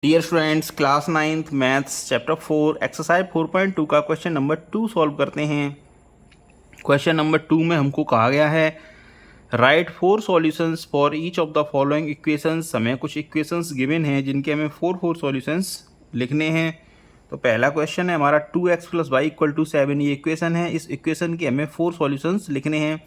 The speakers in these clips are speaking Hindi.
Dear students, class 9th maths chapter 4 exercise 4.2 का क्वेश्चन नंबर 2 सॉल्व करते हैं। क्वेश्चन नंबर 2 में हमको कहा गया है right 4 solutions for each of the following equations. हमें कुछ इक्वेशंस गिवन हैं जिनके हमें 4 सॉल्यूशंस लिखने हैं। तो पहला क्वेश्चन है हमारा 2x + y = 7। ये इक्वेशन है, इस इक्वेशन के हमें 4 सॉल्यूशंस लिखने हैं।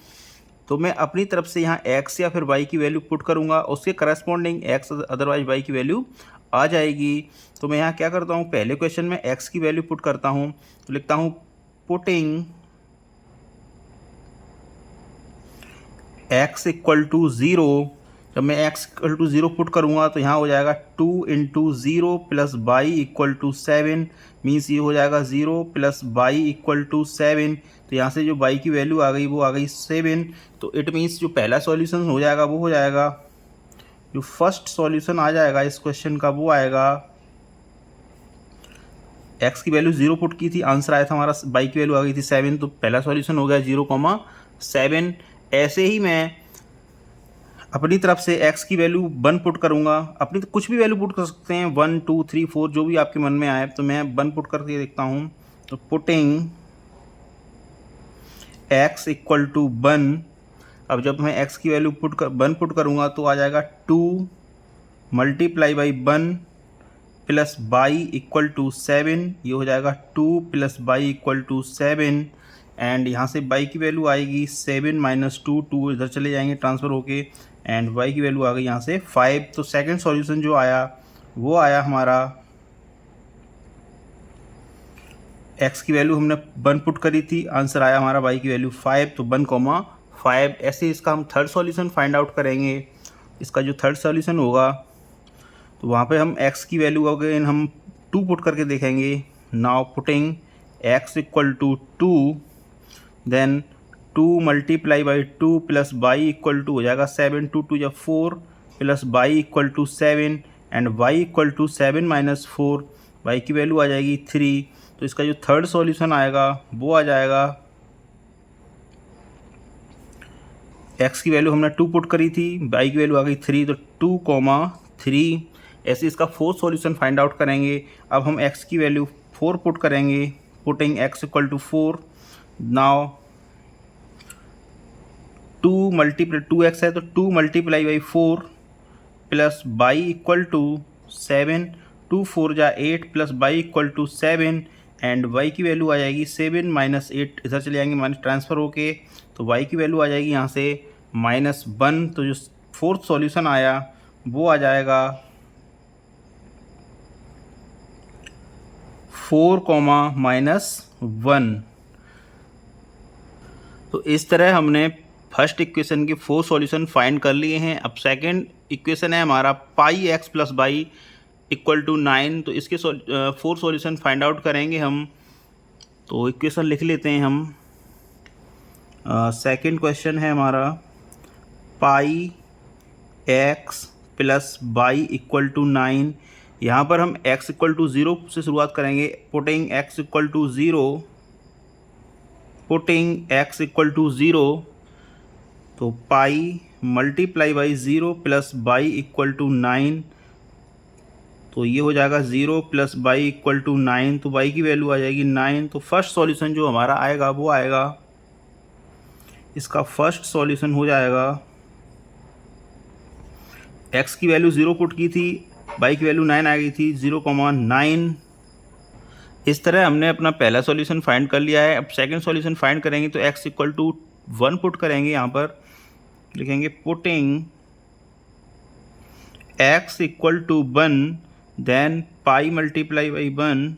तो मैं अपनी तरफ से यहाँ x या फिर y की वैल्यू पुट करूँगा, उसके करस्पॉन्डिंग x अदरवाइज y की वैल्यू आ जाएगी। तो मैं यहाँ क्या करता हूँ, पहले क्वेश्चन में x की वैल्यू पुट करता हूँ। तो लिखता हूँ पुटिंग x = 0। जब मैं x = 0 पुट करूँगा तो यहाँ हो जाएगा 2 × 0 + y = 7। मीन्स ये हो जाएगा 0 + y = 7। तो यहाँ से जो y की वैल्यू आ गई वो आ गई 7। तो इट मीन्स जो पहला सॉल्यूशन हो जाएगा वो हो जाएगा, जो फर्स्ट सॉल्यूशन आ जाएगा इस क्वेश्चन का वो आएगा, x की वैल्यू 0 पुट की थी, आंसर आया था हमारा, y की वैल्यू आ गई थी 7। तो पहला सॉल्यूशन हो गया 0,7। ऐसे ही मैं अपनी तरफ से x की वैल्यू 1 पुट करूँगा। अपनी कुछ भी वैल्यू पुट कर सकते हैं, 1 2 3 4 जो भी आपके मन में आए। तो मैं 1 पुट करके देखता हूँ। तो पुटिंग x = 1। अब जब मैं x की वैल्यू 1 पुट करूँगा तो आ जाएगा 2 × 1 + y = 7। ये हो जाएगा 2 + y = 7। एंड यहाँ से y की वैल्यू आएगी 7 - 2, 2 इधर चले जाएंगे ट्रांसफ़र होके, एंड y की वैल्यू आ गई यहाँ से 5। तो सेकंड सॉल्यूशन जो आया वो आया हमारा, x की वैल्यू हमने 1 पुट करी थी, आंसर आया हमारा y की वैल्यू 5। तो 1,5। ऐसे इसका हम थर्ड सॉल्यूशन फाइंड आउट करेंगे। इसका जो थर्ड सॉल्यूशन होगा तो वहाँ पे हम x की वैल्यू अगेन हम 2 पुट करके देखेंगे। Now putting x = 2, then 2 × 2 + y = हो जाएगा 7, 2 2 या 4 + y = 7, एंड y = 7 - 4, y की वैल्यू आ जाएगी 3। तो इसका जो थर्ड सॉल्यूशन आएगा वो आ जाएगा, x की वैल्यू हमने 2 पुट करी थी, y की वैल्यू आ गई 3, तो 2,3। ऐसे इसका फोर्थ सॉल्यूशन फाइंड आउट करेंगे। अब हम x की वैल्यू 4 पुट करेंगे। Putting x = 4। नाउ 2x है तो 2 × 4 + y = 7, 2 4 जा 8 + y = 7, एंड y की वैल्यू आ जाएगी 7 - 8 इधर चले जाएंगे माइनस ट्रांसफ़र होके। तो y की वैल्यू आ जाएगी यहाँ से -1। तो जो फोर्थ सॉल्यूशन आया वो आ जाएगा 4, -1। तो इस तरह हमने फर्स्ट इक्वेशन के 4 सॉल्यूशन फाइंड कर लिए हैं। अब सेकंड इक्वेशन है हमारा πx + y = 9। तो इसके 4 सॉल्यूशन फाइंड आउट करेंगे हम। तो इक्वेशन लिख लेते हैं हम। सेकंड क्वेश्चन है हमारा πx + y = 9। यहाँ पर हम x = 0 से शुरुआत करेंगे। पुटिंग x = 0, पुटिंग x = 0, तो पाई × 0 + y = 9। तो ये हो जाएगा 0 + y = 9। तो y की वैल्यू आ जाएगी 9। तो फर्स्ट सॉल्यूशन जो हमारा आएगा वो आएगा, इसका फर्स्ट सॉल्यूशन हो जाएगा, x की वैल्यू 0 पुट की थी, y की वैल्यू 9 आ गई थी, 0,9। इस तरह हमने अपना पहला सॉल्यूशन फाइंड कर लिया है। अब सेकंड सॉल्यूशन फाइंड करेंगे तो x = 1 पुट करेंगे। यहाँ पर लिखेंगे putting x = 1, then pi × 1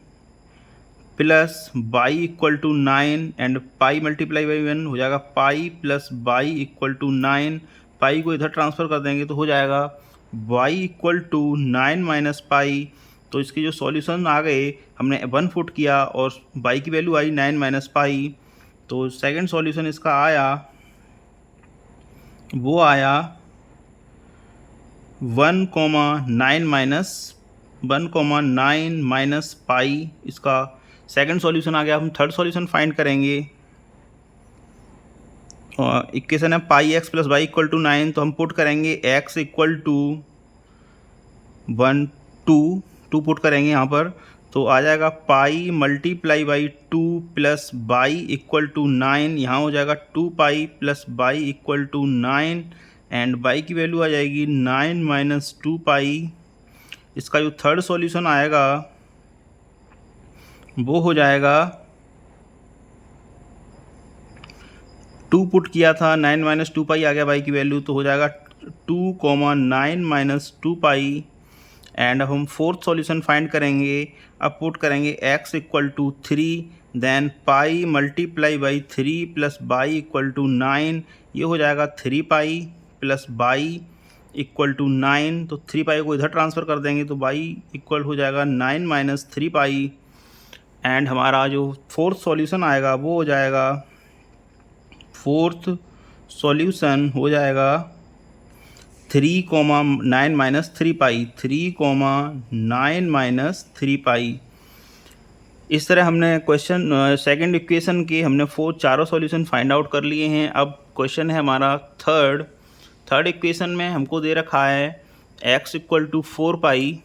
+ y = 9, and pi × 1 हो जाएगा पाई + y = 9। पाई को इधर ट्रांसफ़र कर देंगे तो हो जाएगा y = 9 - पाई। तो इसके जो सॉल्यूशन आ गए, हमने 1 पुट किया और y की वैल्यू आई 9 - पाई। तो सेकंड सॉल्यूशन इसका आया वो आया 1,9 - पाई। इसका सेकंड सॉल्यूशन आ गया। हम थर्ड सॉल्यूशन फाइंड करेंगे। इक्वेशन है πx + y = 9। तो हम पुट करेंगे x = 1 2 2 पुट करेंगे यहाँ पर, तो आ जाएगा pi multiply by 2 plus y equal to 9, यहाँ हो जाएगा 2 pi plus y equal to 9 and y की वैल्यू आ जाएगी 9 माइनस 2 पाई। इसका जो थर्ड सॉल्यूशन आएगा वो हो जाएगा 2 पुट किया था, 9 माइनस 2 पाई आ गया बाई की वैल्यू, तो हो जाएगा 2,9 माइनस 2 पाई। एंड अब हम फोर्थ सॉल्यूशन फाइंड करेंगे। अब पुट करेंगे x equal to 3, then pi multiply by 3 plus y equal to 9, ये हो जाएगा 3 pi plus y equal to 9, तो 3 पाई को इधर ट्रांसफ़र कर देंगे तो बाई इक्वल हो जाएगा 9 माइनस 3 पाई। एंड हमारा जो फोर्थ सॉल्यूशन आएगा वो हो जाएगा, फोर्थ सॉल्यूशन हो जाएगा 3,9 माइनस 3 पाई, 3,9 माइनस 3 पाई। इस तरह हमने क्वेश्चन सेकंड इक्वेशन के हमने चारों सॉल्यूशन फाइंड आउट कर लिए हैं। अब क्वेश्चन है हमारा थर्ड इक्वेशन में हमको दे रखा है x इक्वल टू 4 पाई।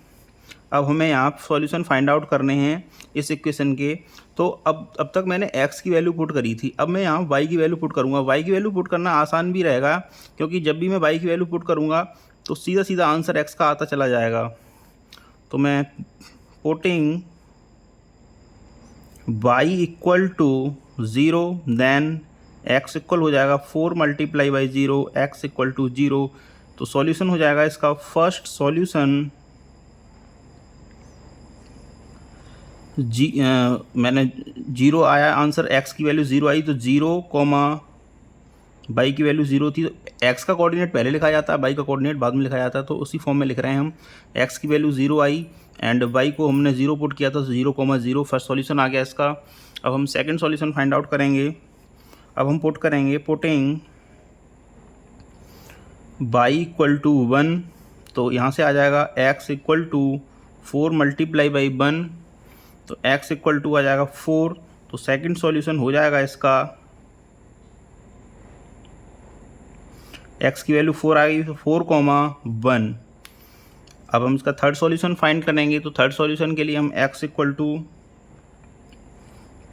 अब हमें यहाँ सॉल्यूशन फाइंड आउट करने हैं इस इक्वेशन के। तो अब तक मैंने x की वैल्यू पुट करी थी, अब मैं यहाँ y की वैल्यू पुट करूँगा। y की वैल्यू पुट करना आसान भी रहेगा, क्योंकि जब भी मैं y की वैल्यू पुट करूँगा तो सीधा सीधा आंसर x का आता चला जाएगा। तो मैं putting y equal to 0, then x equal हो जाएगा 4 multiply by 0, x equal to 0। तो सॉल्यूशन हो जाएगा इसका फर्स्ट सॉल्यूशन मैंने 0 आया आंसर, x की वैल्यू 0 आई, तो 0 कॉमा बाई की वैल्यू 0 थी। तो x का कोऑर्डिनेट पहले लिखा जाता है, बाई का कोऑर्डिनेट बाद में लिखा जाता है, तो उसी फॉर्म में लिख रहे हैं हम। x की वैल्यू 0 आई एंड y को हमने 0 पुट किया था, तो 0 कॉमा 0 फर्स्ट सॉल्यूशन आ गया इसका। अब हम सेकंड सॉल्यूशन फाइंड आउट करेंगे। अब हम पुट करेंगे पुटिंग y इक्वल टू 1, तो यहाँ से आ जाएगा x equal to 4 multiply by 1, तो x इक्वल टू आ जाएगा 4। तो सेकंड सॉल्यूशन हो जाएगा इसका, x की वैल्यू 4 आ गई, तो 4,1। अब हम इसका थर्ड सॉल्यूशन फाइंड करेंगे। तो थर्ड सॉल्यूशन के लिए हम x equal to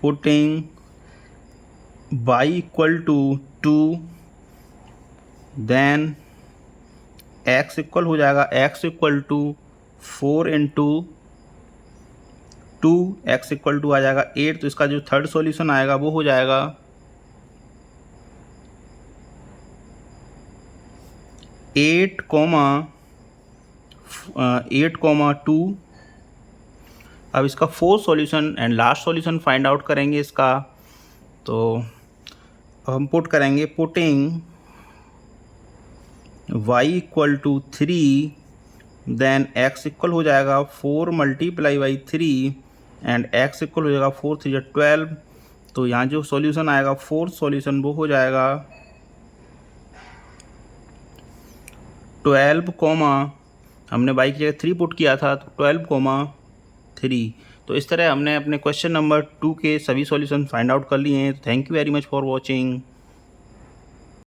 putting y equal to 2, then x equal हो जाएगा x equal to 4 into 2, x equal to आ जाएगा 8। तो इसका जो थर्ड सॉल्यूशन आएगा वो हो जाएगा 8,2। अब इसका fourth solution and last solution find out करेंगे इसका। तो अब हम पुट करेंगे putting y equal to 3, then x equal हो जाएगा 4 multiply by 3 and x equal हो जाएगा 4 3 12। तो यहाँ जो सॉल्यूशन आएगा फोर्थ सॉल्यूशन वो हो जाएगा 12 कॉमा, हमने y की जगह 3 पुट किया था, तो 12,3। तो इस तरह हमने अपने क्वेश्चन नंबर 2 के सभी सॉल्यूशन फाइंड आउट कर लिए हैं। Thank you very much for watching.